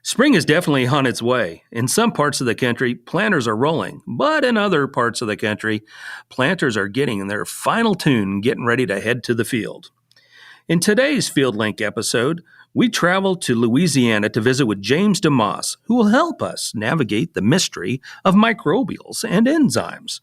Spring is definitely on its way. In some parts of the country, planters are rolling, but in other parts of the country, planters are getting in their final tune, getting ready to head to the field. In today's FieldLink episode, we travel to Louisiana to visit with James DeMoss, who will help us navigate the mystery of microbials and enzymes.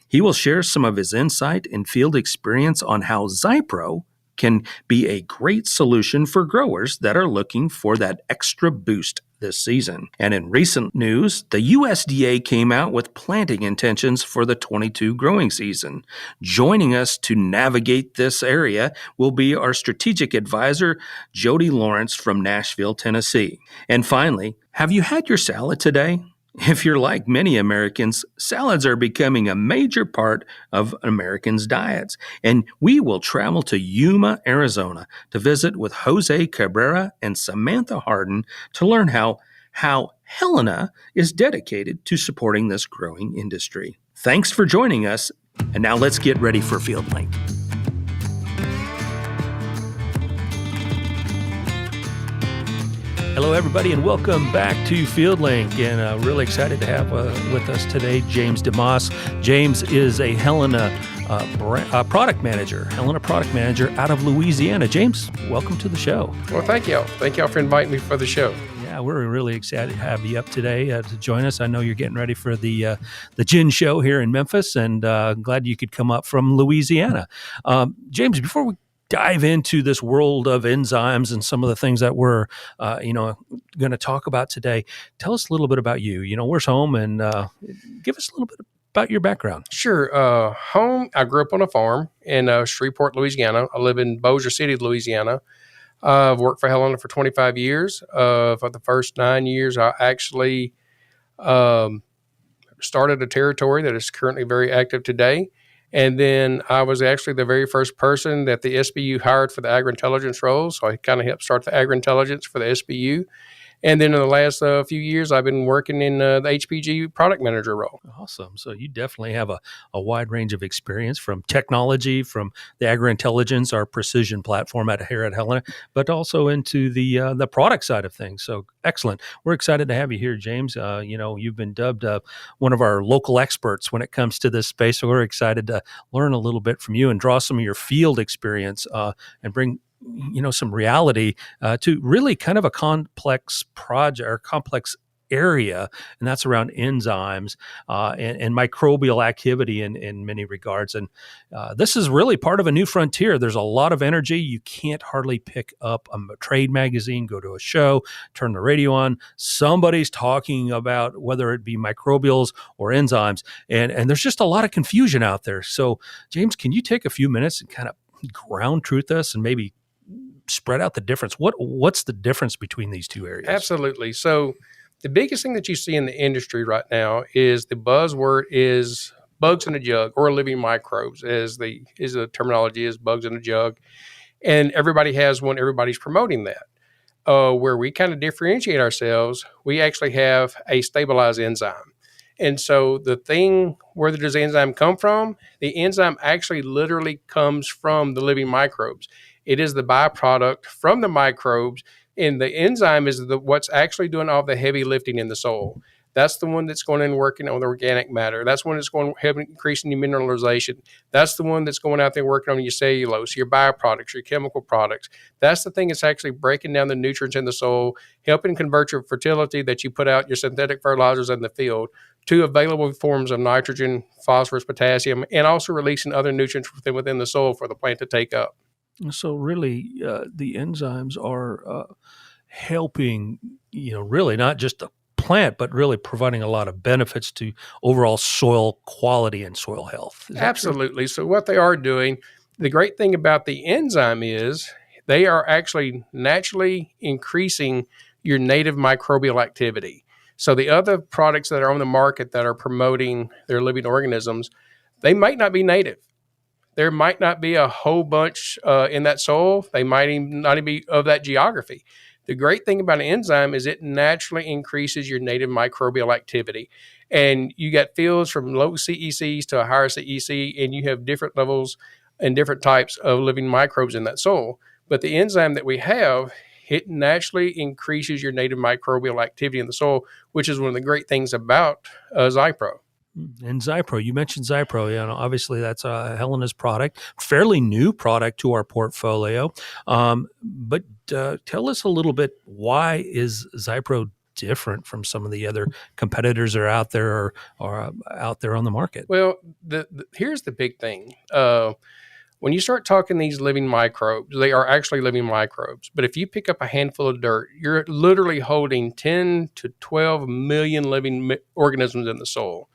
He will share some of his insight and field experience on how Zypro can be a great solution for growers that are looking for that extra boost this season. And in recent news, the USDA came out with planting intentions for the 22 growing season. Joining us to navigate this area will be our strategic advisor, Jody Lawrence from Nashville, Tennessee. And finally, have you had your salad today? If you're like many Americans, salads are becoming a major part of Americans' diets. And we will travel to Yuma, Arizona to visit with Jose Cabrera and Samantha Hardin to learn how Helena is dedicated to supporting this growing industry. Thanks for joining us. And now let's get ready for FieldLink. Hello, everybody, and welcome back to FieldLink. And really excited to have with us today James DeMoss. James is a Helena Product Manager, out of Louisiana. James, welcome to the show. Well, thank y'all. Thank y'all for inviting me for the show. Yeah, we're really excited to have you up today to join us. I know you're getting ready for the Gin Show here in Memphis, and glad you could come up from Louisiana. James, before we dive into this world of enzymes and some of the things that we're, going to talk about today, tell us a little bit about you. Where's home, and give us a little bit about your background. Sure. Home, I grew up on a farm in Shreveport, Louisiana. I live in Bossier City, Louisiana. I've worked for Helena for 25 years. For the first 9 years, I actually started a territory that is currently very active today. And then I was actually the very first person that the SBU hired for the Agri-Intelligence role. So I kind of helped start the Agri-Intelligence for the SBU. And then in the last few years, I've been working in the HPG Product Manager role. Awesome. So you definitely have a wide range of experience from technology, from the Agri-Intelligence, our precision platform here at Helena, but also into the product side of things. So excellent. We're excited to have you here, James. You've been dubbed one of our local experts when it comes to this space. So we're excited to learn a little bit from you and draw some of your field experience and bring some reality to really kind of a complex project or complex area, and that's around enzymes and microbial activity in many regards. And this is really part of a new frontier. There's a lot of energy. You can't hardly pick up a trade magazine, go to a show, turn the radio on. Somebody's talking about whether it be microbials or enzymes, and there's just a lot of confusion out there. So, James, can you take a few minutes and kind of ground truth us and maybe spread out the difference? What's the difference between these two areas? Absolutely. So the biggest thing that you see in the industry right now is the buzzword is bugs in a jug, or living microbes, as the terminology is, bugs in a jug. And everybody has one, everybody's promoting that. Where we kind of differentiate ourselves, we actually have a stabilized enzyme. And so the thing, where does the enzyme come from? The enzyme actually literally comes from the living microbes. It is the byproduct from the microbes, and the enzyme is what's actually doing all the heavy lifting in the soil. That's the one that's going in and working on the organic matter. That's the one that's going increasing your mineralization. That's the one that's going out there working on your cellulose, your byproducts, your chemical products. That's the thing that's actually breaking down the nutrients in the soil, helping convert your fertility that you put out, your synthetic fertilizers in the field, to available forms of nitrogen, phosphorus, potassium, and also releasing other nutrients within the soil for the plant to take up. So really, the enzymes are helping, really not just the plant, but really providing a lot of benefits to overall soil quality and soil health. Absolutely. So what they are doing, the great thing about the enzyme is they are actually naturally increasing your native microbial activity. So the other products that are on the market that are promoting their living organisms, they might not be native. There might not be a whole bunch in that soil. They might even not even be of that geography. The great thing about an enzyme is it naturally increases your native microbial activity. And you got fields from low CECs to a higher CEC, and you have different levels and different types of living microbes in that soil. But the enzyme that we have, it naturally increases your native microbial activity in the soil, which is one of the great things about Zypro. And Zypro, you mentioned Zypro. Obviously that's Helena's product, fairly new product to our portfolio. But tell us a little bit, why is Zypro different from some of the other competitors that are out there or out there on the market? Well, here's the big thing. When you start talking these living microbes, they are actually living microbes. But if you pick up a handful of dirt, you're literally holding 10 to 12 million living organisms in the soil.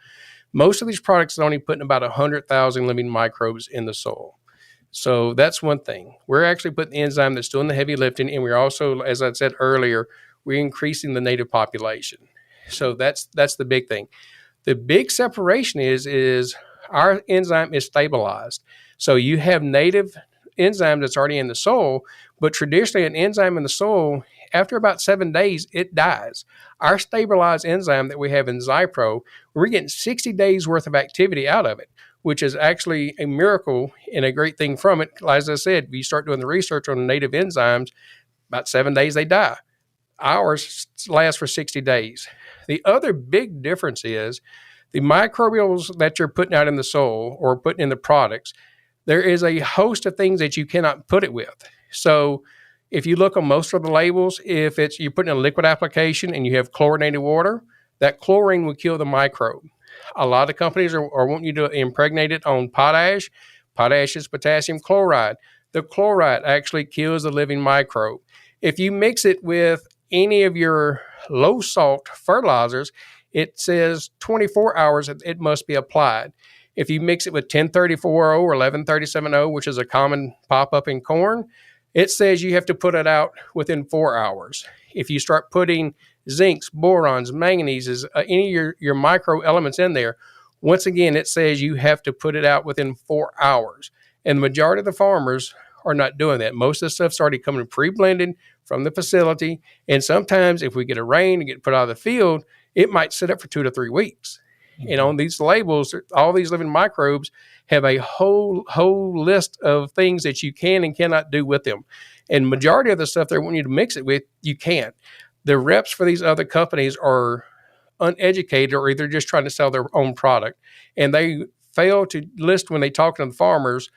Most of these products are only putting about 100,000 living microbes in the soil. So that's one thing. We're actually putting the enzyme that's doing the heavy lifting, and we're also, as I said earlier, we're increasing the native population. So that's the big thing. The big separation is our enzyme is stabilized. So you have native enzyme that's already in the soil, but traditionally an enzyme in the soil, after about 7 days, it dies. Our stabilized enzyme that we have in Zypro, we're getting 60 days worth of activity out of it, which is actually a miracle and a great thing from it. As I said, if you start doing the research on native enzymes, about 7 days they die. Ours lasts for 60 days. The other big difference is the microbials that you're putting out in the soil or putting in the products, there is a host of things that you cannot put it with. So if you look on most of the labels, if it's you're putting a liquid application and you have chlorinated water, that chlorine will kill the microbe. A lot of companies are wanting you to impregnate it on potash. Potash is potassium chloride. The chloride actually kills the living microbe. If you mix it with any of your low salt fertilizers, it says 24 hours it must be applied. If you mix it with 1034O or 1137O, which is a common pop-up in corn, it says you have to put it out within 4 hours. If you start putting zincs, borons, manganeses, any of your micro elements in there, once again, it says you have to put it out within 4 hours. And the majority of the farmers are not doing that. Most of the stuff's already coming pre-blended from the facility. And sometimes if we get a rain and get put out of the field, it might sit up for 2 to 3 weeks. Mm-hmm. And on these labels, all these living microbes have a whole list of things that you can and cannot do with them. And majority of the stuff they want you to mix it with, you can't. The reps for these other companies are uneducated or either just trying to sell their own product. And they fail to list when they talk to the farmers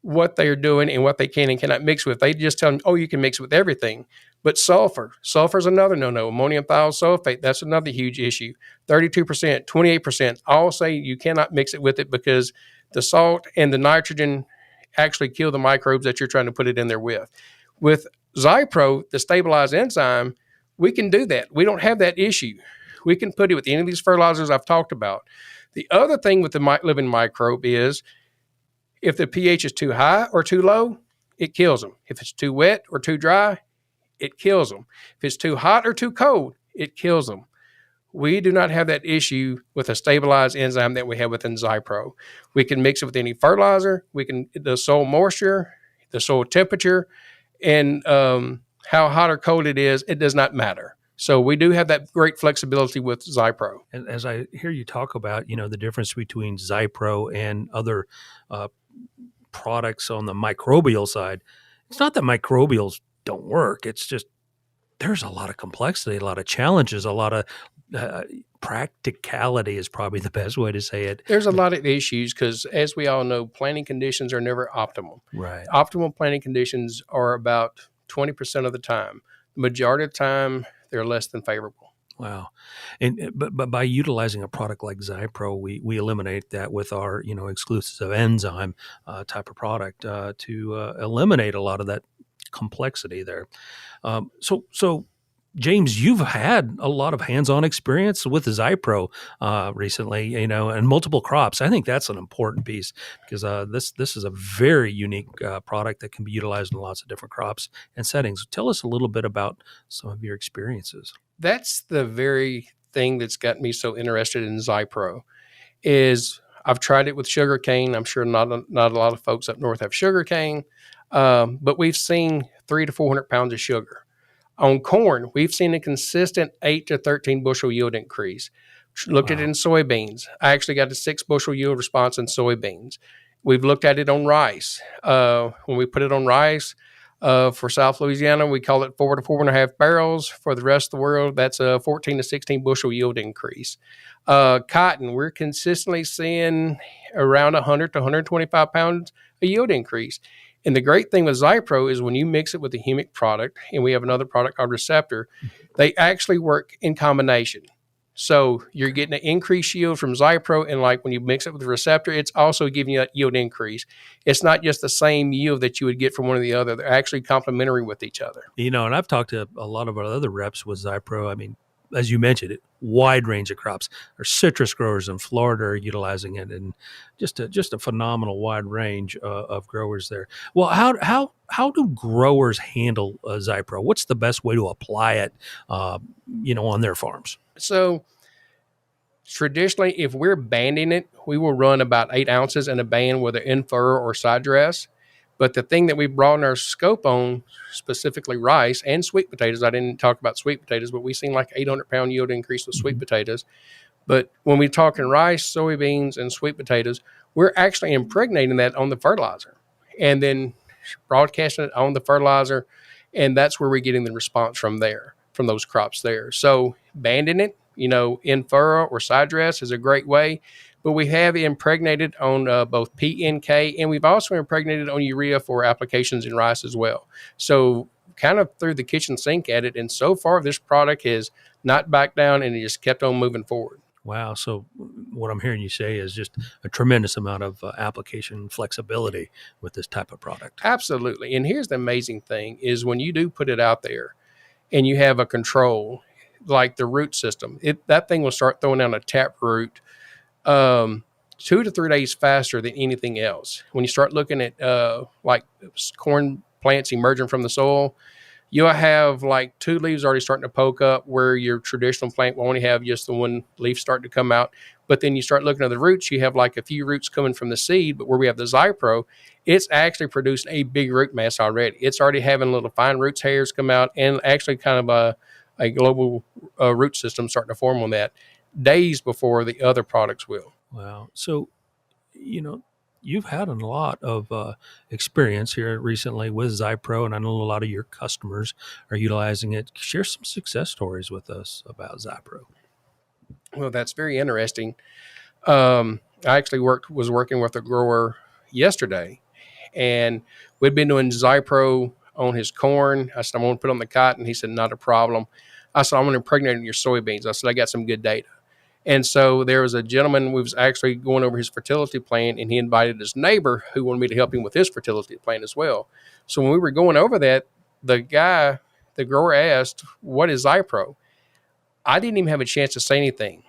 what they are doing and what they can and cannot mix with. They just tell them, oh, you can mix with everything. But sulfur is another no-no. Ammonium thiosulfate, that's another huge issue. 32%, 28%, all say you cannot mix it with it because the salt and the nitrogen actually kill the microbes that you're trying to put it in there with. With Zypro, the stabilized enzyme, we can do that. We don't have that issue. We can put it with any of these fertilizers I've talked about. The other thing with the living microbe is if the pH is too high or too low, it kills them. If it's too wet or too dry, it kills them. If it's too hot or too cold, it kills them. We do not have that issue with a stabilized enzyme that we have within Zypro. We can mix it with any fertilizer. The soil moisture, the soil temperature, and how hot or cold it is, it does not matter. So we do have that great flexibility with Zypro. And as I hear you talk about, the difference between Zypro and other products on the microbial side, it's not that microbials don't work. It's just there's a lot of complexity, a lot of challenges, a lot of practicality is probably the best way to say it. There's a lot of issues because, as we all know, planting conditions are never optimal. Right. Optimal planting conditions are about 20% of the time. The majority of the time, they're less than favorable. Wow. But by utilizing a product like Zypro, we eliminate that with our, exclusive enzyme type of product to eliminate a lot of that complexity there. So James, you've had a lot of hands-on experience with Zypro recently, and multiple crops. I think that's an important piece because this is a very unique product that can be utilized in lots of different crops and settings. Tell us a little bit about some of your experiences. That's the very thing that's got me so interested in Zypro. Is I've tried it with sugarcane. I'm sure not a lot of folks up north have sugarcane, but we've seen 300 to 400 pounds of sugar. On corn, we've seen a consistent 8 to 13 bushel yield increase. Looked at it in soybeans. I actually got a 6 bushel yield response in soybeans. We've looked at it on rice. When we put it on rice, For South Louisiana, we call it 4 to 4.5 barrels. For the rest of the world, that's a 14 to 16 bushel yield increase. Cotton, we're consistently seeing around 100 to 125 pounds a yield increase. And the great thing with Zypro is when you mix it with the humic product, and we have another product called Receptor, they actually work in combination. So you're getting an increased yield from Zypro, and like when you mix it with the Receptor, it's also giving you that yield increase. It's not just the same yield that you would get from one or the other. They're actually complementary with each other. And I've talked to a lot of our other reps with Zypro. I mean, as you mentioned, it wide range of crops. There's citrus growers in Florida are utilizing it, and just a phenomenal wide range of growers there. Well, how do growers handle Zypro? What's the best way to apply it, on their farms? So traditionally, if we're banding it, we will run about 8 ounces in a band, whether in furrow or side dress. But the thing that we broadened our scope on, specifically rice and sweet potatoes, I didn't talk about sweet potatoes, but we've seen like 800-pound yield increase with sweet potatoes. But when we're talking rice, soybeans, and sweet potatoes, we're actually impregnating that on the fertilizer and then broadcasting it on the fertilizer. And that's where we're getting the response from those crops there. So banding it, in furrow or side dress is a great way. But we have impregnated on both P and K, and we've also impregnated on urea for applications in rice as well. So kind of threw the kitchen sink at it, and so far this product has not backed down, and it just kept on moving forward. Wow. So what I'm hearing you say is just a tremendous amount of application flexibility with this type of product. Absolutely. And here's the amazing thing is when you do put it out there and you have a control, like the root system, that thing will start throwing down a tap root 2 to 3 days faster than anything else. When you start looking at like corn plants emerging from the soil, you'll have like 2 leaves already starting to poke up where your traditional plant will only have just the 1 leaf starting to come out. But then you start looking at the roots, you have like a few roots coming from the seed, but where we have the Zypro, it's actually producing a big root mass already. It's already having little fine roots hairs come out and actually kind of a global root system starting to form on that days before the other products will. Wow. So, you've had a lot of experience here recently with Zypro, and I know a lot of your customers are utilizing it. Share some success stories with us about Zypro. Well, that's very interesting. I actually was working with a grower yesterday, and we'd been doing Zypro on his corn. I said, I'm going to put on the cotton. He said, not a problem. I said, I'm going to impregnate your soybeans. I said, I got some good data. And so there was a gentleman who was actually going over his fertility plan, and he invited his neighbor who wanted me to help him with his fertility plan as well. So when we were going over that, the grower asked, what is Zypro? I didn't even have a chance to say anything.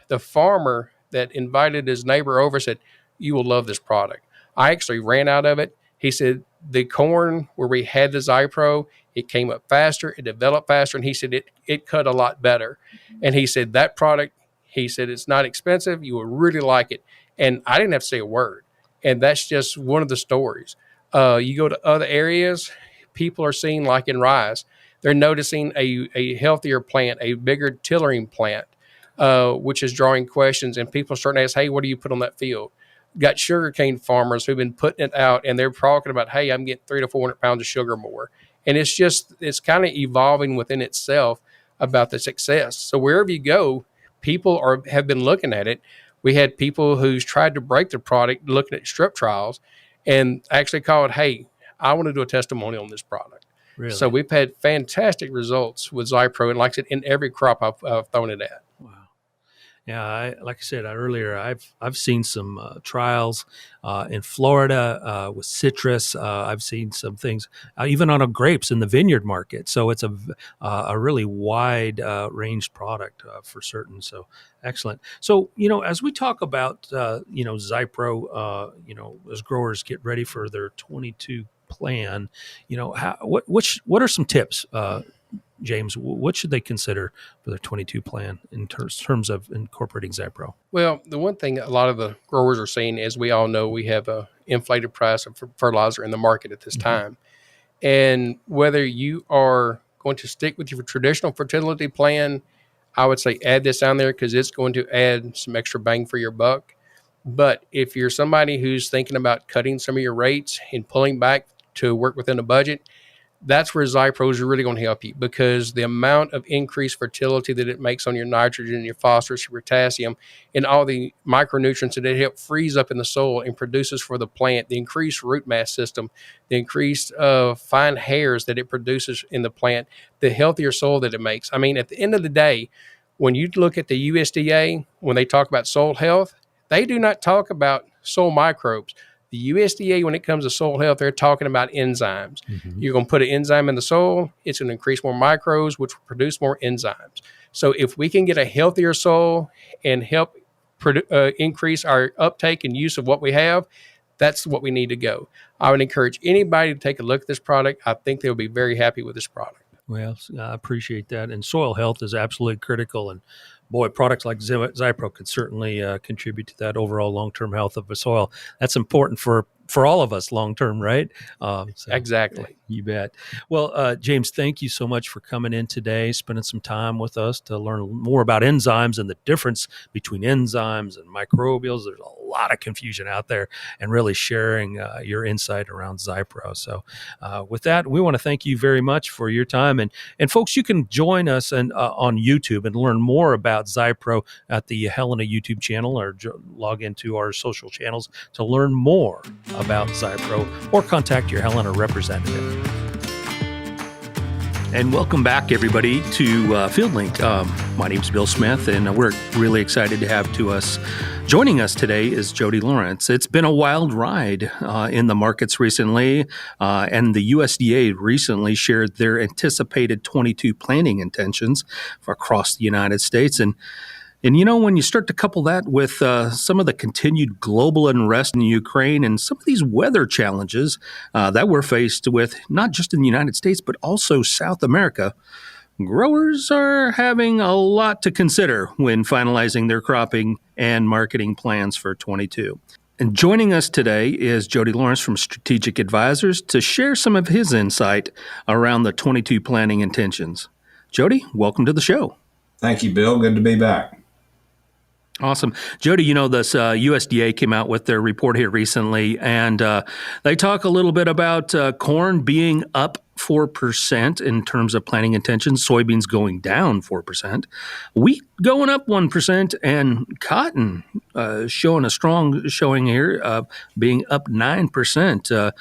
The farmer that invited his neighbor over said, you will love this product. I actually ran out of it. He said, the corn where we had the Zypro, it came up faster, it developed faster, and he said it cut a lot better. And he said that product, he said, it's not expensive. You will really like it. And I didn't have to say a word. And that's just one of the stories. You go to other areas, people are seeing, like in rice, they're noticing a healthier plant, a bigger tillering plant, which is drawing questions. And people are starting to ask, hey, what do you put on that field? Got sugarcane farmers who've been putting it out, and they're talking about, hey, I'm getting 300 to 400 pounds of sugar more. And it's kind of evolving within itself about the success. So wherever you go, people have been looking at it. We had people who's tried to break the product looking at strip trials and actually called, hey, I want to do a testimonial on this product. Really? So we've had fantastic results with Zypro, and like I said, in every crop I've thrown it at. Wow. Yeah, like I said earlier, I've seen some trials in Florida with citrus. I've seen some things even on grapes in the vineyard market. So it's a really wide ranged product for certain. So excellent. So as we talk about Zypro, as growers get ready for their 22 plan, what are some tips? James, what should they consider for their 22 plan in terms of incorporating Zypro? Well, the one thing a lot of the growers are seeing, as we all know, we have a inflated price of fertilizer in the market at this time. And whether you are going to stick with your traditional fertility plan, I would say add this on there because it's going to add some extra bang for your buck. But if you're somebody who's thinking about cutting some of your rates and pulling back to work within a budget, that's where Zypro is really going to help you, because the amount of increased fertility that it makes on your nitrogen, your phosphorus, your potassium, and all the micronutrients that it helps freeze up in the soil and produces for the plant, the increased root mass system, the increased fine hairs that it produces in the plant, the healthier soil that it makes. I mean, at the end of the day, when you look at the USDA, when they talk about soil health, they do not talk about soil microbes. The USDA, when it comes to soil health, they're talking about enzymes. Mm-hmm. You're going to put an enzyme in the soil, it's going to increase more microbes, which will produce more enzymes. So if we can get a healthier soil and help increase our uptake and use of what we have, that's what we need to go. I would encourage anybody to take a look at this product. I think they'll be very happy with this product. Well, I appreciate that. And soil health is absolutely critical. And boy, products like Zypro could certainly contribute to that overall long-term health of the soil. That's important for all of us long-term, right? Exactly. You bet. Well, James, thank you so much for coming in today, spending some time with us to learn more about enzymes and the difference between enzymes and microbials. There's a lot of confusion out there, and really sharing your insight around Zypro. So with that, we want to thank you very much for your time. And folks, you can join us on YouTube and learn more about Zypro at the Helena YouTube channel, or log into our social channels to learn more about Zypro, or contact your Helena representative. And welcome back, everybody, to FieldLink. My name is Bill Smith, and we're really excited to have joining us today is Jody Lawrence. It's been a wild ride in the markets recently, and the USDA recently shared their anticipated 22 planting intentions across the United States. And you know, when you start to couple that with some of the continued global unrest in Ukraine and some of these weather challenges that we're faced with, not just in the United States, but also South America, growers are having a lot to consider when finalizing their cropping and marketing plans for 22. And joining us today is Jody Lawrence from Strategic Advisors to share some of his insight around the 22 planting intentions. Jody, welcome to the show. Thank you, Bill. Good to be back. Awesome. Jody, you know, this USDA came out with their report here recently, and they talk a little bit about corn being up 4% in terms of planting intentions, soybeans going down 4%, wheat going up 1%, and cotton showing a strong showing here, being up 9%.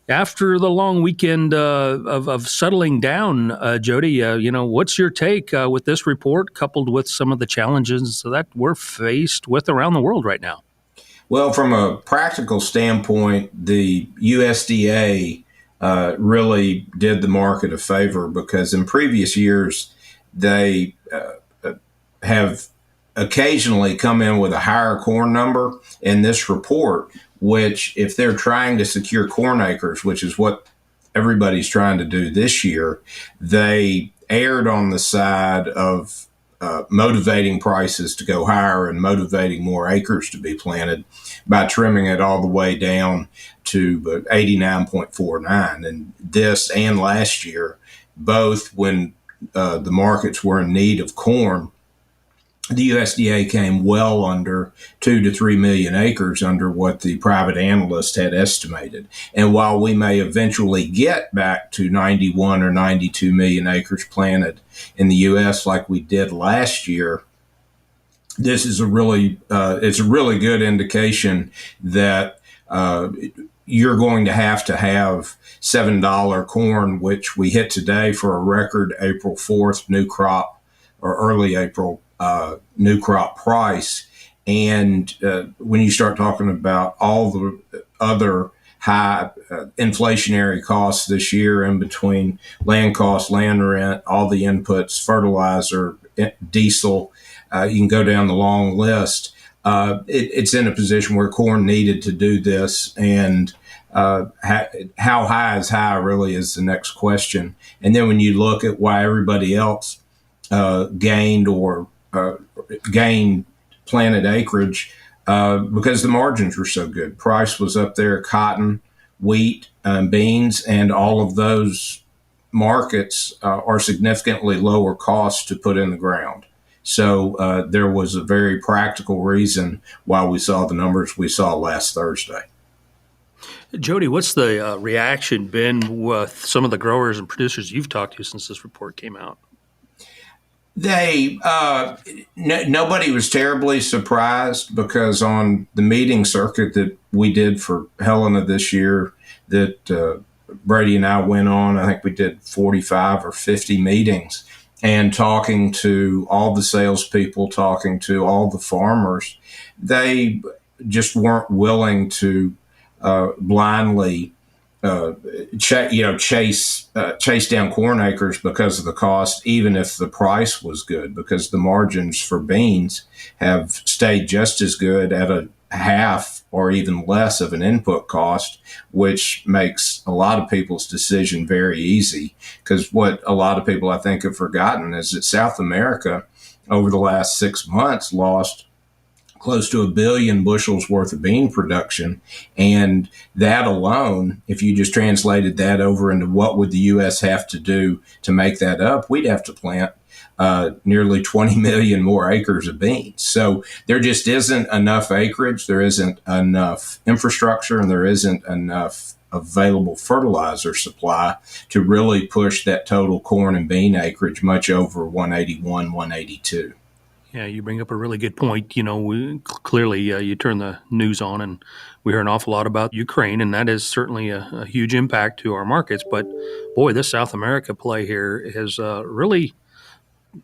After the long weekend of settling down, Jody, you know, what's your take with this report, coupled with some of the challenges that we're faced with around the world right now? Well, from a practical standpoint, the USDA really did the market a favor, because in previous years, they have occasionally come in with a higher corn number in this report, which, if they're trying to secure corn acres, which is what everybody's trying to do this year, they erred on the side of motivating prices to go higher and motivating more acres to be planted by trimming it all the way down to 89.49. And this and last year, both when the markets were in need of corn, the USDA came well under 2 to 3 million acres under what the private analyst had estimated. And while we may eventually get back to 91 or 92 million acres planted in the U.S. like we did last year, this is it's a really good indication that you're going to have $7 corn, which we hit today for a record April 4th new crop, or early April new crop price. And when you start talking about all the other high inflationary costs this year, in between land costs, land rent, all the inputs, fertilizer, diesel, you can go down the long list. It's in a position where corn needed to do this, and how high is high really is the next question. And then when you look at why everybody else gained planted acreage, because the margins were so good. Price was up there, cotton, wheat, beans, and all of those markets are significantly lower cost to put in the ground. So there was a very practical reason why we saw the numbers we saw last Thursday. Jody, what's the reaction been with some of the growers and producers you've talked to since this report came out? They nobody was terribly surprised because on the meeting circuit that we did for Helena this year, that Brady and I went on, I think we did 45 or 50 meetings, and talking to all the salespeople, talking to all the farmers, they just weren't willing to blindly chase down corn acres because of the cost, even if the price was good, because the margins for beans have stayed just as good at a half or even less of an input cost, which makes a lot of people's decision very easy. Because what a lot of people, I think, have forgotten is that South America over the last 6 months lost close to 1 billion bushels worth of bean production. And that alone, if you just translated that over into what would the U.S. have to do to make that up, we'd have to plant nearly 20 million more acres of beans. So there just isn't enough acreage, there isn't enough infrastructure, and there isn't enough available fertilizer supply to really push that total corn and bean acreage much over 181, 182. Yeah, you bring up a really good point. Clearly, you turn the news on and we hear an awful lot about Ukraine, and that is certainly a huge impact to our markets. But boy, this South America play here is really,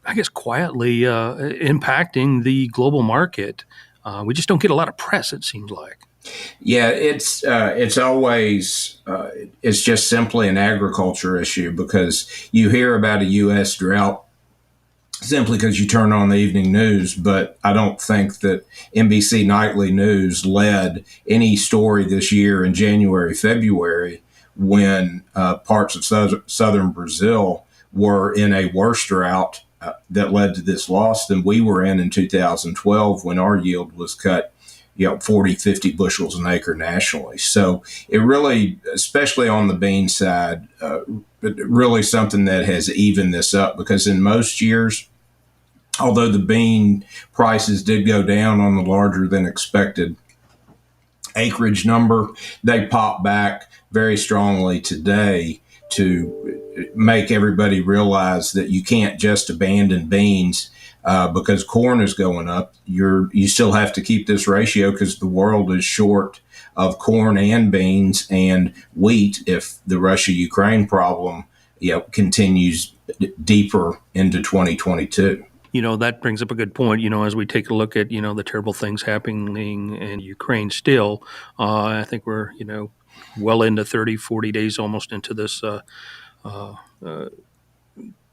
I guess, quietly impacting the global market. We just don't get a lot of press, it seems like. Yeah, it's always it's just simply an agriculture issue because you hear about a U.S. drought simply because you turn on the evening news, but I don't think that NBC Nightly News led any story this year in January, February, when parts of southern Brazil were in a worse drought that led to this loss than we were in 2012 when our yield was cut 40, 50 bushels an acre nationally. So it really, especially on the bean side, really something that has evened this up, because in most years, although the bean prices did go down on the larger than expected acreage number, they popped back very strongly today to make everybody realize that you can't just abandon beans because corn is going up. You still have to keep this ratio because the world is short of corn and beans and wheat if the Russia-Ukraine problem continues deeper into 2022. That brings up a good point. As we take a look at, the terrible things happening in Ukraine still, I think we're, well into 30, 40 days almost into this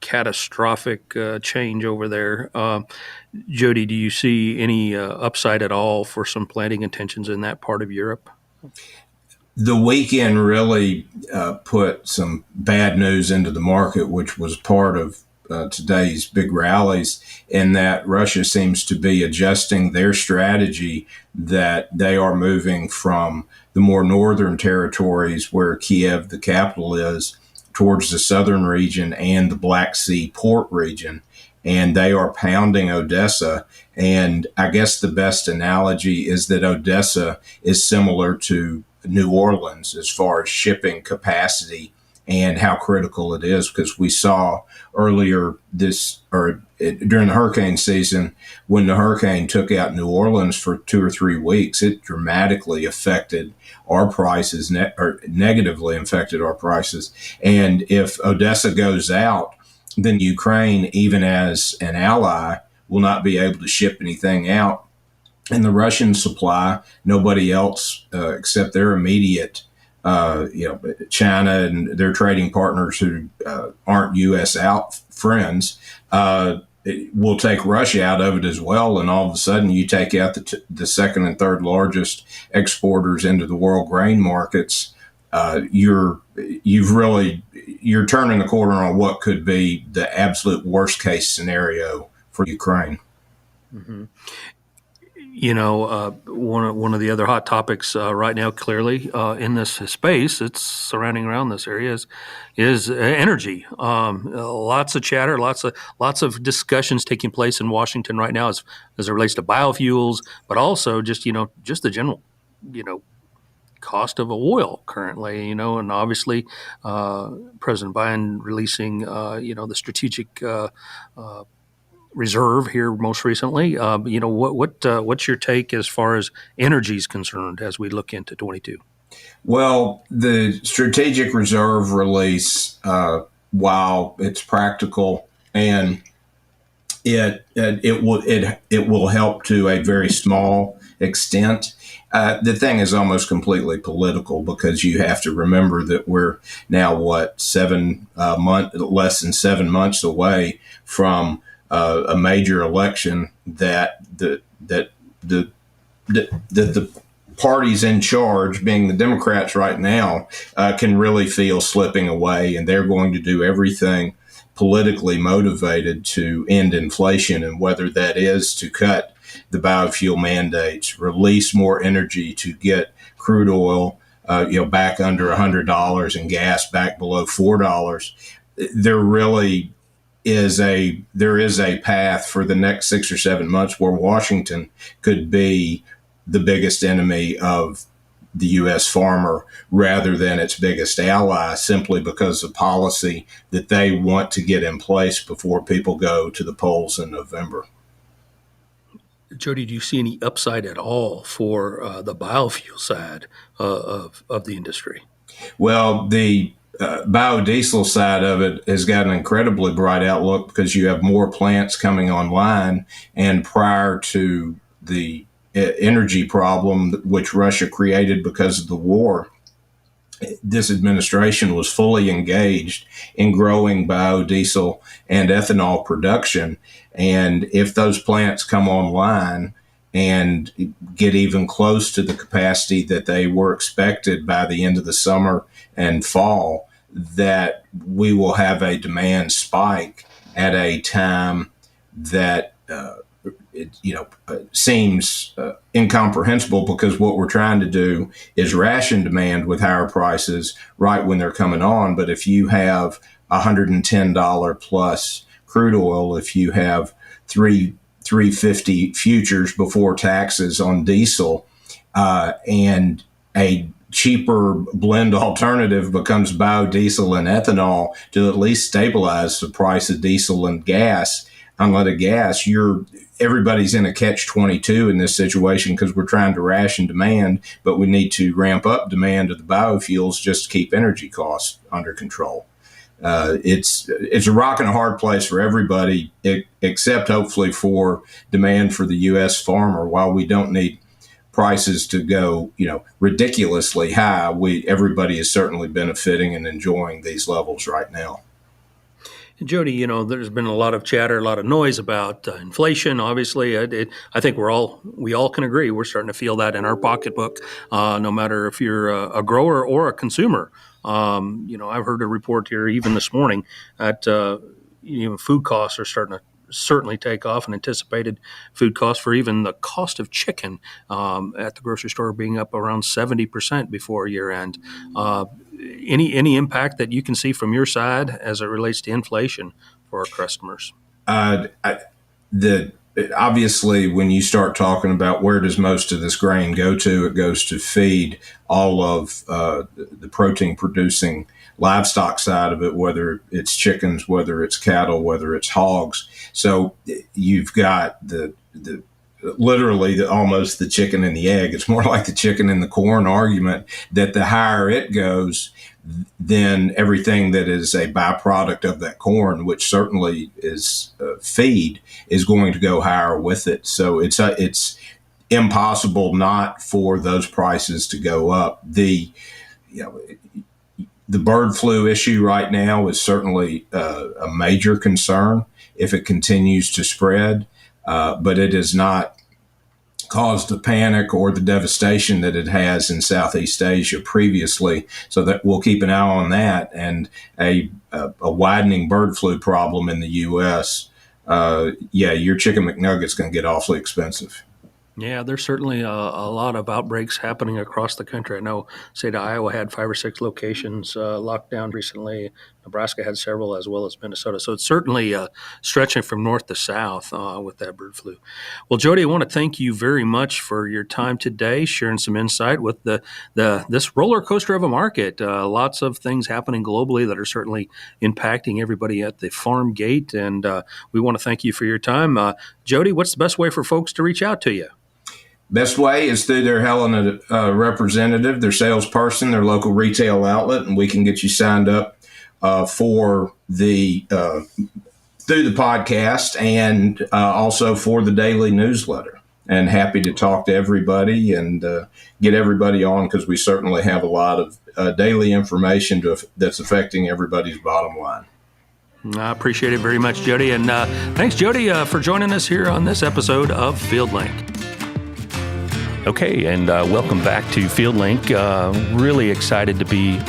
catastrophic change over there. Jody, do you see any upside at all for some planting intentions in that part of Europe? The weekend really put some bad news into the market, which was part of today's big rallies, in that Russia seems to be adjusting their strategy, that they are moving from the more northern territories where Kiev, the capital, is, towards the southern region and the Black Sea port region. And they are pounding Odessa. And I guess the best analogy is that Odessa is similar to New Orleans as far as shipping capacity and how critical it is, because we saw earlier during the hurricane season, when the hurricane took out New Orleans for 2 or 3 weeks, it dramatically affected our prices, or negatively affected our prices. And if Odessa goes out, then Ukraine, even as an ally, will not be able to ship anything out. And the Russian supply, nobody else except their immediate China and their trading partners who aren't U.S. friends, will take Russia out of it as well. And all of a sudden you take out the second and third largest exporters into the world grain markets. You're turning the corner on what could be the absolute worst case scenario for Ukraine. Mm-hmm. One of the other hot topics right now, clearly in this space, it's surrounding around this area, is energy. Lots of chatter, lots of discussions taking place in Washington right now as it relates to biofuels, but also just the general, cost of oil currently, and obviously President Biden releasing, the strategic reserve here most recently. What's your take as far as energy is concerned as we look into 22? Well, the strategic reserve release, while it's practical and it will help to a very small extent. The thing is almost completely political because you have to remember that we're now less than 7 months away from a major election that the parties in charge, being the Democrats right now, can really feel slipping away, and they're going to do everything politically motivated to end inflation, and whether that is to cut the biofuel mandates, release more energy to get crude oil, back under $100 and gas back below $4. There really is a path for the next 6 or 7 months where Washington could be the biggest enemy of the U.S. farmer rather than its biggest ally, simply because of policy that they want to get in place before people go to the polls in November. Jody, do you see any upside at all for the biofuel side of the industry? Well, the biodiesel side of it has got an incredibly bright outlook because you have more plants coming online, and prior to the energy problem which Russia created because of the war, this administration was fully engaged in growing biodiesel and ethanol production. And if those plants come online and get even close to the capacity that they were expected by the end of the summer and fall, that we will have a demand spike at a time that seems incomprehensible, because what we're trying to do is ration demand with higher prices right when they're coming on. But if you have $110 plus crude oil, if you have $3.50 futures before taxes on diesel, and a cheaper blend alternative becomes biodiesel and ethanol to at least stabilize the price of diesel and gas, unleaded gas, everybody's in a catch-22 in this situation, because we're trying to ration demand, but we need to ramp up demand of the biofuels just to keep energy costs under control. It's a rock and a hard place for everybody, except hopefully for demand for the U.S. farmer. While we don't need prices to go, ridiculously high, everybody is certainly benefiting and enjoying these levels right now. And Jody, there's been a lot of chatter, a lot of noise about inflation. Obviously, I think we all can agree we're starting to feel that in our pocketbook, no matter if you're a grower or a consumer. I've heard a report here even this morning that food costs are starting to certainly take off, and anticipated food costs for even the cost of chicken at the grocery store being up around 70% before year end. Any impact that you can see from your side as it relates to inflation for our customers? Obviously, when you start talking about where does most of this grain go to, it goes to feed all of the protein-producing livestock side of it, whether it's chickens, whether it's cattle, whether it's hogs. So you've got literally almost the chicken and the egg. It's more like the chicken and the corn argument, that the higher it goes, then everything that is a byproduct of that corn, which certainly is feed, is going to go higher with it. So it's impossible not for those prices to go up. The bird flu issue right now is certainly a major concern if it continues to spread, but it has not caused the panic or the devastation that it has in Southeast Asia previously. So that we'll keep an eye on that, and a widening bird flu problem in the U.S. Your chicken McNugget's going to get awfully expensive. Yeah, there's certainly a lot of outbreaks happening across the country. I know state of Iowa had 5 or 6 locations locked down recently. Nebraska had several, as well as Minnesota. So it's certainly stretching from north to south with that bird flu. Well, Jody, I want to thank you very much for your time today, sharing some insight with this roller coaster of a market. Lots of things happening globally that are certainly impacting everybody at the farm gate, and we want to thank you for your time. Jody, what's the best way for folks to reach out to you? Best way is through their Helena representative, their salesperson, their local retail outlet, and we can get you signed up for the through the podcast and also for the daily newsletter. And happy to talk to everybody and get everybody on, because we certainly have a lot of daily information that's affecting everybody's bottom line. I appreciate it very much, Jody. And thanks, Jody, for joining us here on this episode of FieldLink. Okay, and welcome back to FieldLink. Really excited to be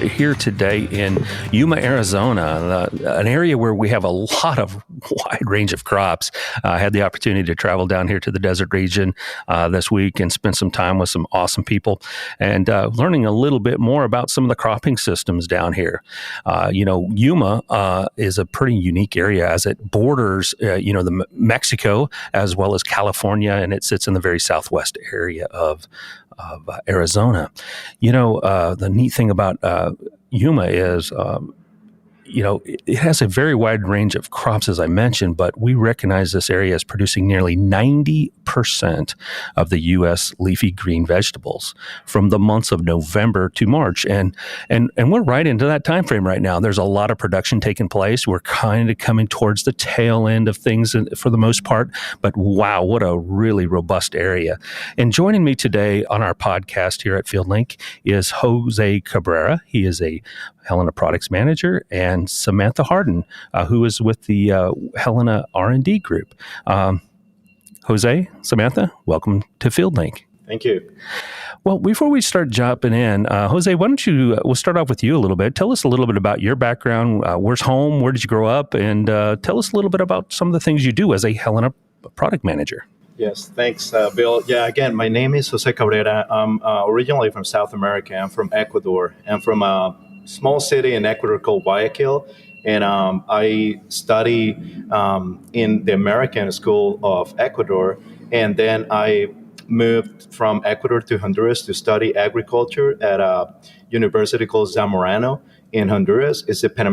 here today in Yuma, Arizona, an area where we have a lot of wide range of crops. I had the opportunity to travel down here to the desert region this week and spend some time with some awesome people and learning a little bit more about some of the cropping systems down here. Yuma is a pretty unique area as it borders, the Mexico as well as California, and it sits in the very southwest area of Arizona. The neat thing about Yuma is, it has a very wide range of crops, as I mentioned, but we recognize this area as producing nearly 90% of the U.S. leafy green vegetables from the months of November to March. And we're right into that time frame right now. There's a lot of production taking place. We're kind of coming towards the tail end of things for the most part, but wow, what a really robust area. And joining me today on our podcast here at FieldLink is Jose Cabrera. He is a Helena Product Manager, and Samantha Hardin, who is with the Helena R&D group. Jose, Samantha, welcome to FieldLink. Thank you. Well, before we start jumping in, Jose, why don't you, we'll start off with you a little bit. Tell us a little bit about your background. Where's home? Where did you grow up? And tell us a little bit about some of the things you do as a Helena Product Manager. Yes, thanks, Bill. Yeah, again, my name is Jose Cabrera. I'm originally from South America. I'm from Ecuador. I'm from a small city in Ecuador called Guayaquil. And I study in the American School of Ecuador. And then I moved from Ecuador to Honduras to study agriculture at a university called Zamorano in Honduras. It's a Pan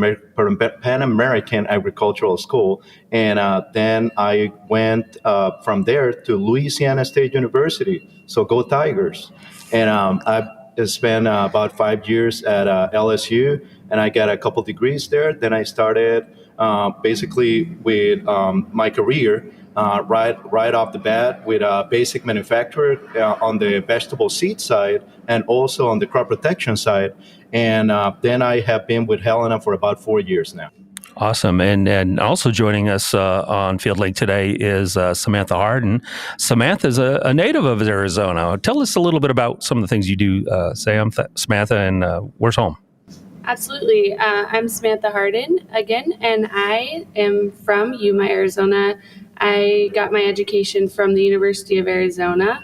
American agricultural school. And then I went from there to Louisiana State University. So go Tigers. And I spent about 5 years at LSU, and I got a couple degrees there. Then I started basically with my career right off the bat with a basic manufacturer on the vegetable seed side and also on the crop protection side. And then I have been with Helena for about 4 years now. Awesome. And also joining us on FieldLink today is Samantha Hardin. Samantha is a native of Arizona. Tell us a little bit about some of the things you do, Samantha, and where's home? Absolutely. I'm Samantha Hardin again, and I am from Yuma, Arizona. I got my education from the University of Arizona,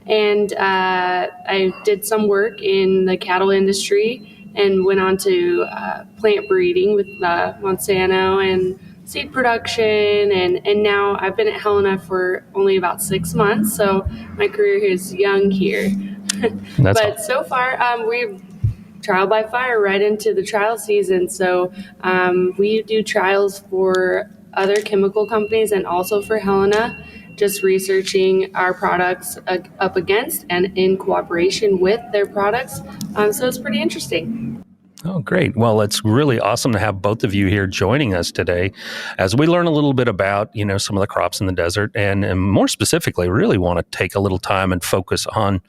and I did some work in the cattle industry and went on to plant breeding with Monsanto and seed production. And now I've been at Helena for only about 6 months, so my career is young here. But so far, we've trial by fire right into the trial season. So we do trials for other chemical companies and also for Helena, just researching our products up against and in cooperation with their products. So it's pretty interesting. Oh, great. Well, it's really awesome to have both of you here joining us today as we learn a little bit about, some of the crops in the desert and more specifically, really want to take a little time and focus on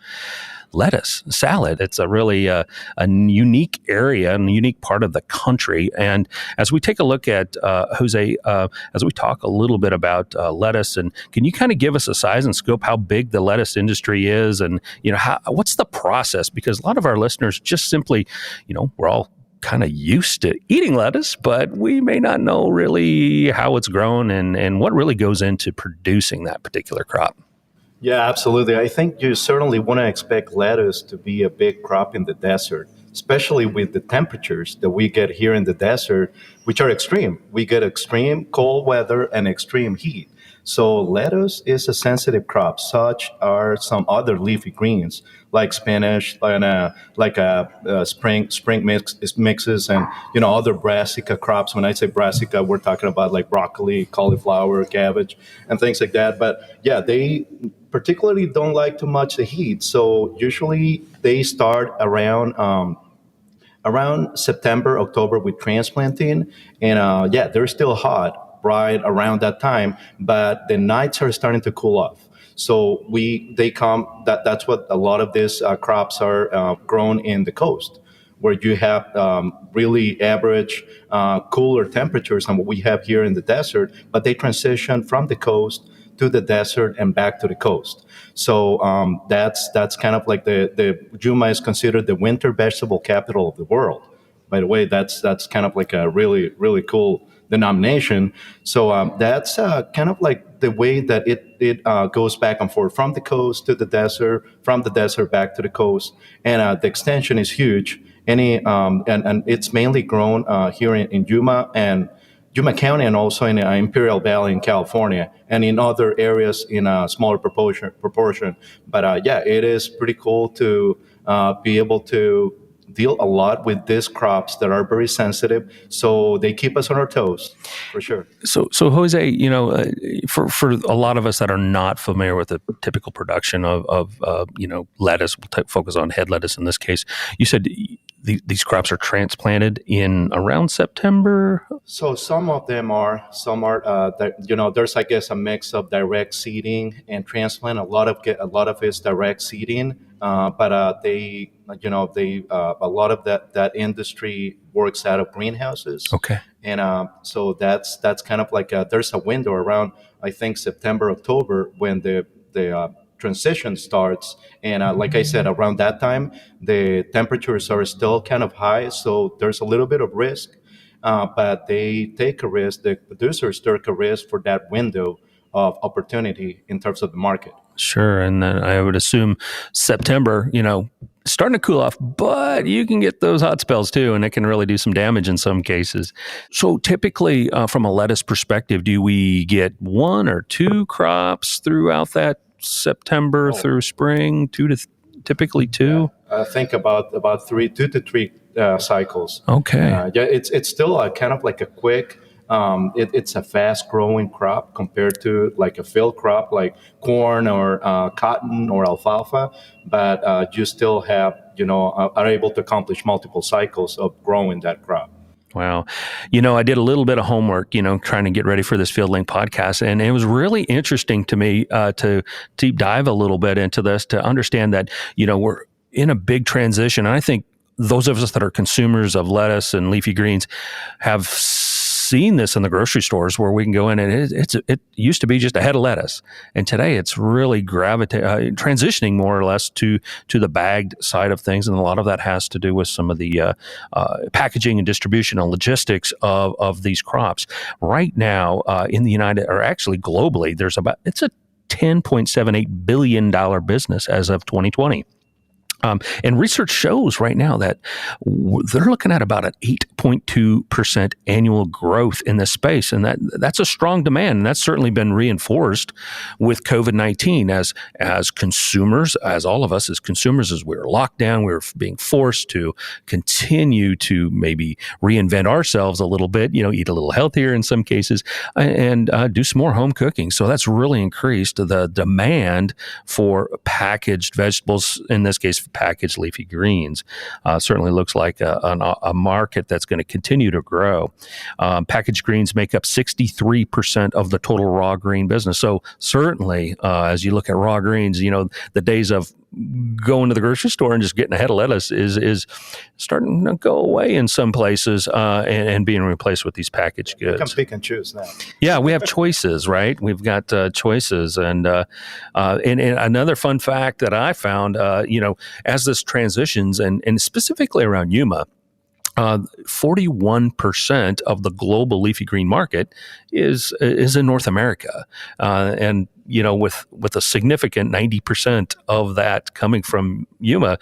lettuce, salad. It's a really a unique area and a unique part of the country. And as we take a look at, Jose, as we talk a little bit about lettuce, and can you kind of give us a size and scope how big the lettuce industry is and, what's the process? Because a lot of our listeners just simply, we're all kind of used to eating lettuce, but we may not know really how it's grown and what really goes into producing that particular crop. Yeah, absolutely. I think you certainly want to expect lettuce to be a big crop in the desert, especially with the temperatures that we get here in the desert, which are extreme. We get extreme cold weather and extreme heat. So lettuce is a sensitive crop. Such are some other leafy greens like spinach and spring mixes and other brassica crops. When I say brassica, we're talking about like broccoli, cauliflower, cabbage, and things like that. But yeah, they particularly don't like too much the heat. So usually they start around September, October with transplanting, and yeah, they're still hot right around that time, but the nights are starting to cool off. So they come. That's what a lot of these crops are grown in the coast, where you have really average cooler temperatures than what we have here in the desert, but they transition from the coast to the desert and back to the coast. So that's kind of like the Yuma is considered the winter vegetable capital of the world. By the way, that's kind of like a really really cool denomination. So that's kind of like the way that it goes back and forth from the coast to the desert, from the desert back to the coast, and the extension is huge. And it's mainly grown here in Yuma and Yuma County, and also in Imperial Valley in California, and in other areas in a smaller proportion. But yeah, it is pretty cool to be able to deal a lot with these crops that are very sensitive. So they keep us on our toes, for sure. So Jose, for a lot of us that are not familiar with the typical production of lettuce, we'll focus on head lettuce in this case. You said these crops are transplanted in around September. So some of them are, there's I guess a mix of direct seeding and transplant. A lot of it's direct seeding, but a lot of that industry works out of greenhouses. Okay. And so that's kind of like there's a window around, I think, September, October, when the transition starts. And like I said, around that time, the temperatures are still kind of high, so there's a little bit of risk. But they take a risk. The producers take a risk for that window of opportunity in terms of the market. Sure, and then I would assume September, starting to cool off, but you can get those hot spells too, and it can really do some damage in some cases. So typically, from a lettuce perspective, do we get one or two crops throughout that September through spring? Typically two? I think about 2 to 3 cycles. Okay. Yeah, it's still kind of like a quick. It's a fast-growing crop compared to like a field crop like corn or cotton or alfalfa, but you still have, are able to accomplish multiple cycles of growing that crop. Wow. I did a little bit of homework, trying to get ready for this FieldLink podcast. And it was really interesting to me to deep dive a little bit into this, to understand that, we're in a big transition. And I think those of us that are consumers of lettuce and leafy greens have seen this in the grocery stores, where we can go in and it used to be just a head of lettuce, and today it's really transitioning more or less to the bagged side of things, and a lot of that has to do with some of the packaging and distribution and logistics of these crops. Right now, in the or actually globally, it's a $10.78 billion business as of 2020. And research shows right now that they're looking at about an 8.2% annual growth in this space. And that's a strong demand. And that's certainly been reinforced with COVID-19 as consumers, as all of us as consumers, as we're locked down, we're being forced to continue to maybe reinvent ourselves a little bit, eat a little healthier in some cases, and do some more home cooking. So that's really increased the demand for packaged vegetables, in this case, packaged leafy greens. Certainly looks like a market that's going to continue to grow. Packaged greens make up 63% of the total raw green business. So certainly, as you look at raw greens, the days of going to the grocery store and just getting a head of lettuce is starting to go away in some places, and being replaced with these packaged goods. You can pick and choose now. Yeah, we have choices, right? We've got choices, and another fun fact that I found, as this transitions, and specifically around Yuma, 41% of the global leafy green market is in North America, and with a significant 90% of that coming from Yuma.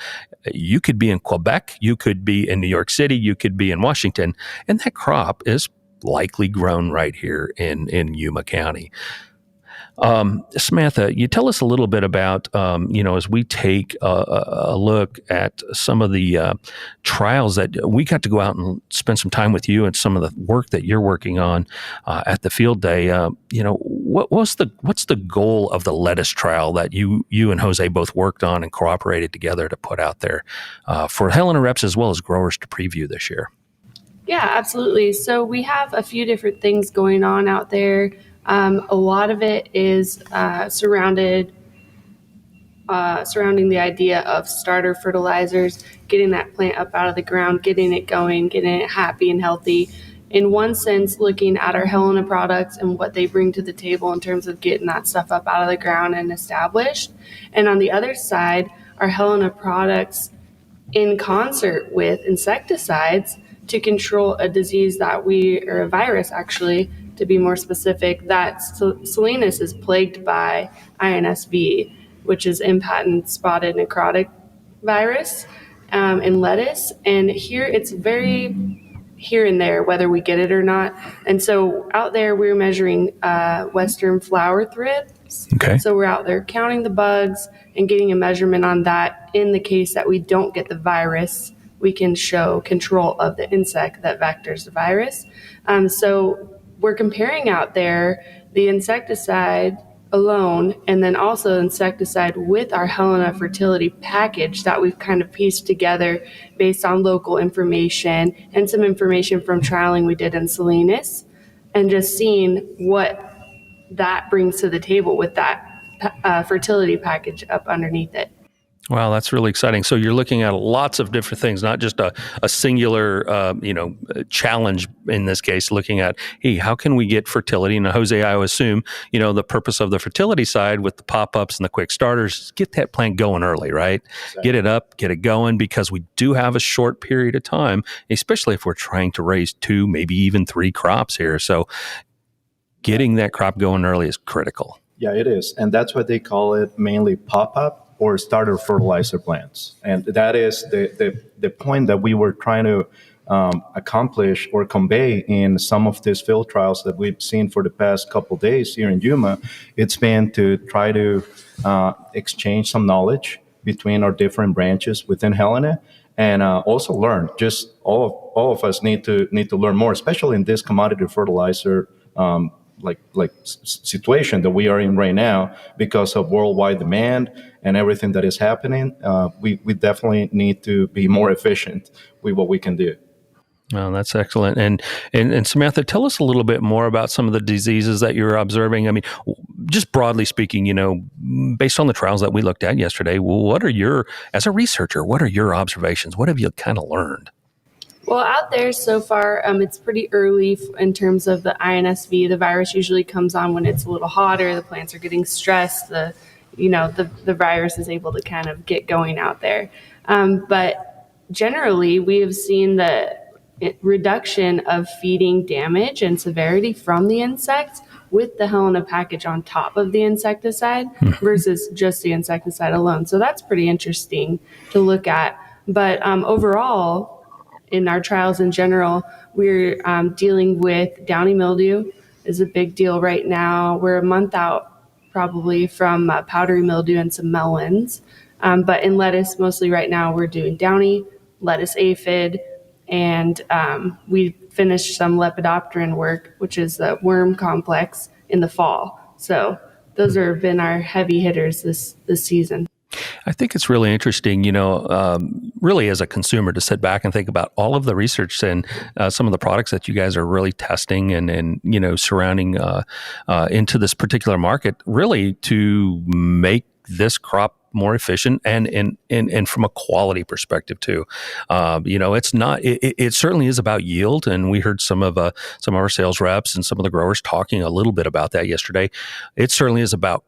You could be in Quebec, you could be in New York City, you could be in Washington, and that crop is likely grown right here in Yuma County. Samantha, you tell us a little bit about, as we take a look at some of the trials that we got to go out and spend some time with you and some of the work that you're working on at the field day. What's the goal of the lettuce trial that you and Jose both worked on and cooperated together to put out there for Helena reps as well as growers to preview this year? Yeah, absolutely. So we have a few different things going on out there. A lot of it is surrounding the idea of starter fertilizers, getting that plant up out of the ground, getting it going, getting it happy and healthy. In one sense, looking at our Helena products and what they bring to the table in terms of getting that stuff up out of the ground and established. And on the other side, our Helena products in concert with insecticides to control a disease or a virus actually, to be more specific, that Salinas is plagued by INSV, which is in-patent spotted necrotic virus in lettuce. And here it's very here and there, whether we get it or not. And so out there, we're measuring Western flower thrips. Okay. So we're out there counting the bugs and getting a measurement on that. In the case that we don't get the virus, we can show control of the insect that vectors the virus. So we're comparing out there the insecticide alone and then also insecticide with our Helena fertility package that we've kind of pieced together based on local information and some information from trialing we did in Salinas, and just seeing what that brings to the table with that fertility package up underneath it. Wow, that's really exciting. So you're looking at lots of different things, not just a singular, challenge in this case, looking at, hey, how can we get fertility? And Jose, I would assume, the purpose of the fertility side with the pop-ups and the quick starters is get that plant going early, right? Exactly. Get it up, get it going, because we do have a short period of time, especially if we're trying to raise 2, maybe even 3 crops here. So getting that crop going early is critical. Yeah, it is. And that's what they call it, mainly pop-up or starter fertilizer plants. And that is the point that we were trying to accomplish or convey in some of these field trials that we've seen for the past couple of days here in Yuma. It's been to try to exchange some knowledge between our different branches within Helena, and also learn. Just all of us need to learn more, especially in this commodity fertilizer situation that we are in right now because of worldwide demand and everything that is happening. We definitely need to be more efficient with what we can do. Well, that's excellent. And Samantha, tell us a little bit more about some of the diseases that you're observing. I mean, just broadly speaking, based on the trials that we looked at yesterday, as a researcher, what are your observations? What have you kind of learned? Well, out there so far, it's pretty early in terms of the INSV. The virus usually comes on when it's a little hotter, the plants are getting stressed, the virus is able to kind of get going out there. But generally, we have seen the reduction of feeding damage and severity from the insects with the Helena package on top of the insecticide versus just the insecticide alone. So that's pretty interesting to look at. But overall, in our trials in general, we're dealing with downy mildew is a big deal right now. We're a month out probably from powdery mildew and some melons. But in lettuce, mostly right now, we're doing downy, lettuce aphid, and we finished some lepidopteran work, which is the worm complex, in the fall. So those have been our heavy hitters this season. I think it's really interesting, really as a consumer to sit back and think about all of the research and some of the products that you guys are really testing and surrounding into this particular market, really to make this crop more efficient and from a quality perspective too. It's not. It certainly is about yield, and we heard some of our sales reps and some of the growers talking a little bit about that yesterday. It certainly is about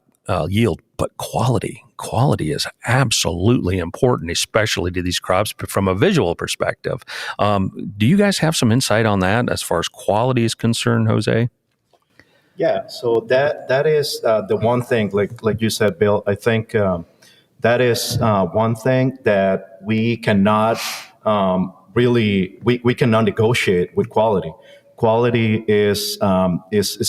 yield, but quality. Quality is absolutely important, especially to these crops from a visual perspective. Do you guys have some insight on that as far as quality is concerned, Jose? Yeah, so that is the one thing, like you said, Bill. I think that is one thing that we cannot we cannot negotiate with quality. Quality is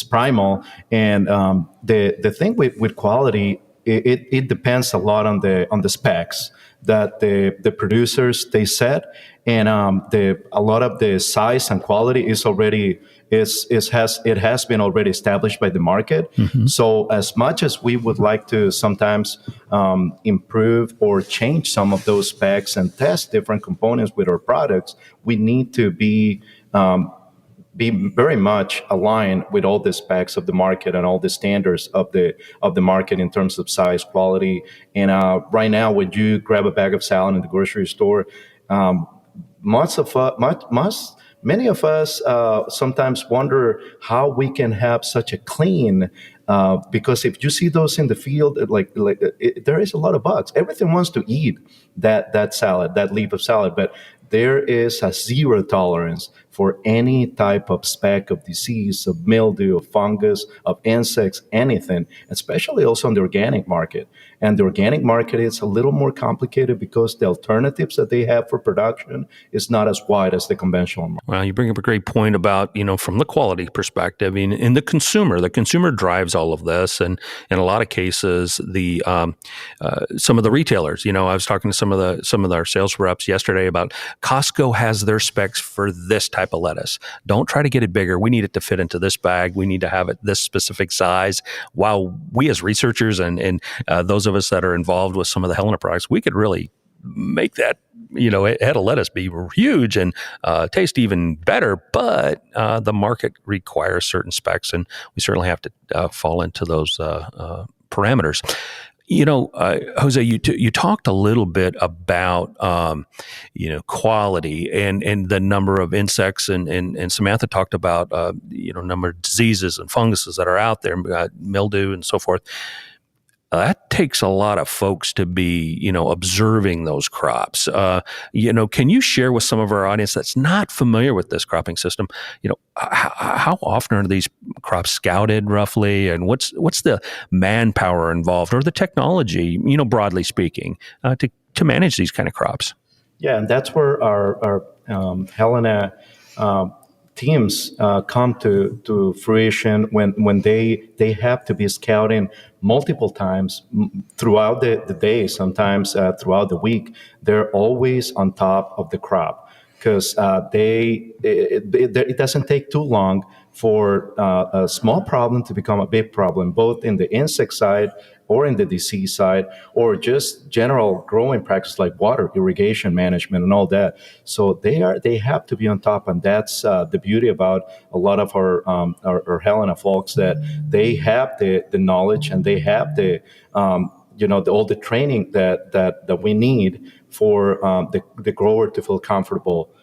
primal, and the thing with quality, it depends a lot on the specs that the producers they set, and a lot of the size and quality is already it has been already established by the market. Mm-hmm. So as much as we would like to sometimes improve or change some of those specs and test different components with our products, we need to be very much aligned with all the specs of the market and all the standards of the market in terms of size, quality. And right now, when you grab a bag of salad in the grocery store, many of us sometimes wonder how we can have such a clean. Because if you see those in the field, there is a lot of bugs. Everything wants to eat that salad, that leaf of salad, but there is a zero tolerance for any type of speck of disease, of mildew, of fungus, of insects, anything, especially also in the organic market. And the organic market is a little more complicated because the alternatives that they have for production is not as wide as the conventional market. Well, you bring up a great point about, from the quality perspective, in the consumer drives all of this. And in a lot of cases, some of the retailers, I was talking to some of our sales reps yesterday about Costco has their specs for this type of lettuce. Don't try to get it bigger. We need it to fit into this bag. We need to have it this specific size. While we as researchers and those of us that are involved with some of the Helena products, we could really make that, head of lettuce be huge and taste even better. But the market requires certain specs, and we certainly have to fall into those parameters. Jose, you talked a little bit about, quality and the number of insects, and Samantha talked about, number of diseases and funguses that are out there, mildew and so forth. That takes a lot of folks to be, observing those crops. Can you share with some of our audience that's not familiar with this cropping system, how often are these crops scouted roughly, and what's the manpower involved or the technology, broadly speaking, to manage these kind of crops? Yeah, and that's where our Helena teams come to fruition when they have to be scouting multiple times throughout the day, sometimes throughout the week. They're always on top of the crop because it doesn't take too long for a small problem to become a big problem, both in the insect side or in the disease side, or just general growing practice like water, irrigation management, and all that. So they have to be on top, and that's the beauty about a lot of our Helena folks, that they have the knowledge and they have the all the training that we need for the grower to feel comfortable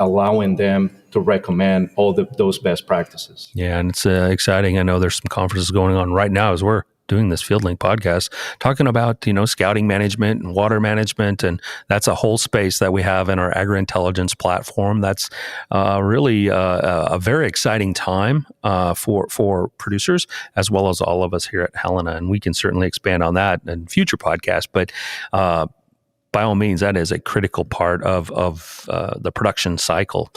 allowing them to recommend all those best practices. Yeah, and it's exciting. I know there's some conferences going on right now as we're doing this FieldLink podcast, talking about, scouting management and water management. And that's a whole space that we have in our Agri-Intelligence platform. That's really a very exciting time for producers, as well as all of us here at Helena. And we can certainly expand on that in future podcasts. But by all means, that is a critical part of the production cycle.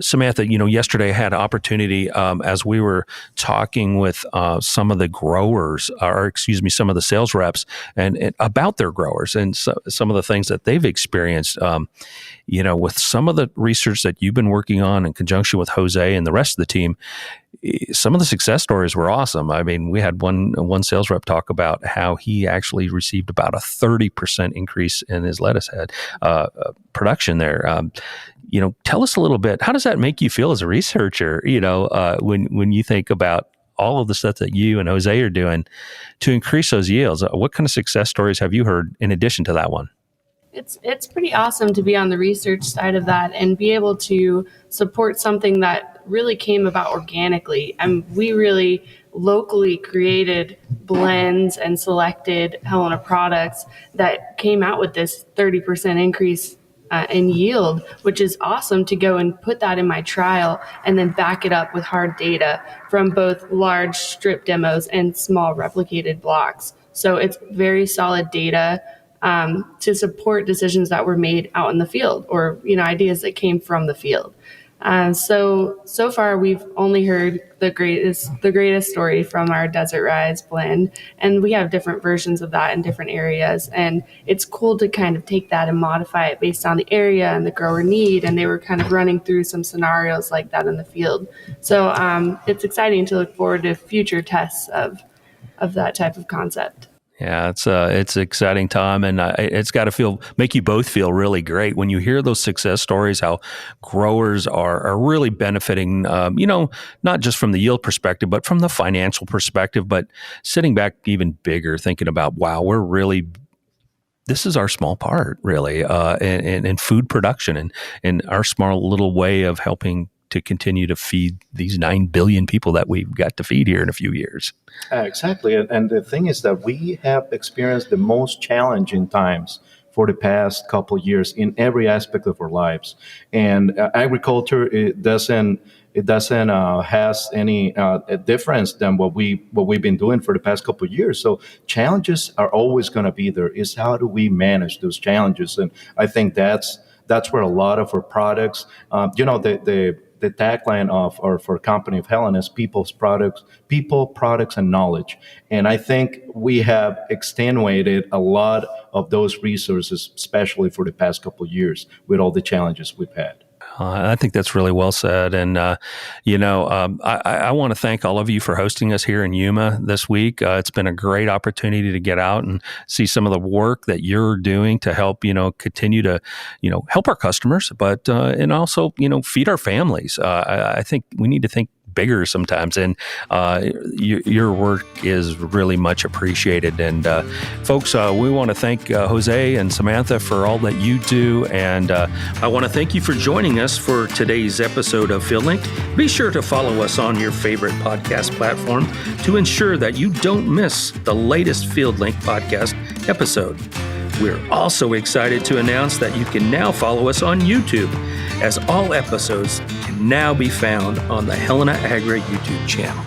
Samantha, yesterday I had opportunity as we were talking with some of the growers, some of the sales reps, and about their growers and some of the things that they've experienced. With some of the research that you've been working on in conjunction with Jose and the rest of the team, some of the success stories were awesome. I mean, we had one sales rep talk about how he actually received about a 30% increase in his lettuce head production there. Tell us a little bit. How does that make you feel as a researcher? When you think about all of the stuff that you and Jose are doing to increase those yields, what kind of success stories have you heard in addition to that one? It's pretty awesome to be on the research side of that and be able to support something that really came about organically. And we really locally created blends and selected Helena products that came out with this 30% increase in yield, which is awesome to go and put that in my trial and then back it up with hard data from both large strip demos and small replicated blocks. So it's very solid data to support decisions that were made out in the field, or ideas that came from the field. So far we've only heard the greatest story from our Desert Rise blend, and we have different versions of that in different areas. And it's cool to kind of take that and modify it based on the area and the grower need. And they were kind of running through some scenarios like that in the field. So it's exciting to look forward to future tests of that type of concept. Yeah, it's an exciting time, and it's got to make you both feel really great when you hear those success stories. How growers are really benefiting, not just from the yield perspective, but from the financial perspective. But sitting back even bigger, thinking about, wow, this is our small part, really, in food production, and our small little way of helping to continue to feed these 9 billion people that we've got to feed here in a few years. Exactly. And the thing is that we have experienced the most challenging times for the past couple of years in every aspect of our lives. And agriculture, it doesn't has any difference than what we've been doing for the past couple of years. So challenges are always going to be there. It's how do we manage those challenges? And I think that's where a lot of our products, the tagline of our company of Helena is people, products, and knowledge. And I think we have extenuated a lot of those resources, especially for the past couple of years with all the challenges we've had. I think that's really well said. And, I want to thank all of you for hosting us here in Yuma this week. It's been a great opportunity to get out and see some of the work that you're doing to help, continue to, help our customers, but, and also, feed our families. I think we need to think bigger sometimes, and your work is really much appreciated. And folks, we want to thank Jose and Samantha for all that you do, and I want to thank you for joining us for today's episode of FieldLink. Be sure to follow us on your favorite podcast platform to ensure that you don't miss the latest FieldLink podcast episode. We're also excited to announce that you can now follow us on YouTube, as all episodes can now be found on the Helena Agri YouTube channel.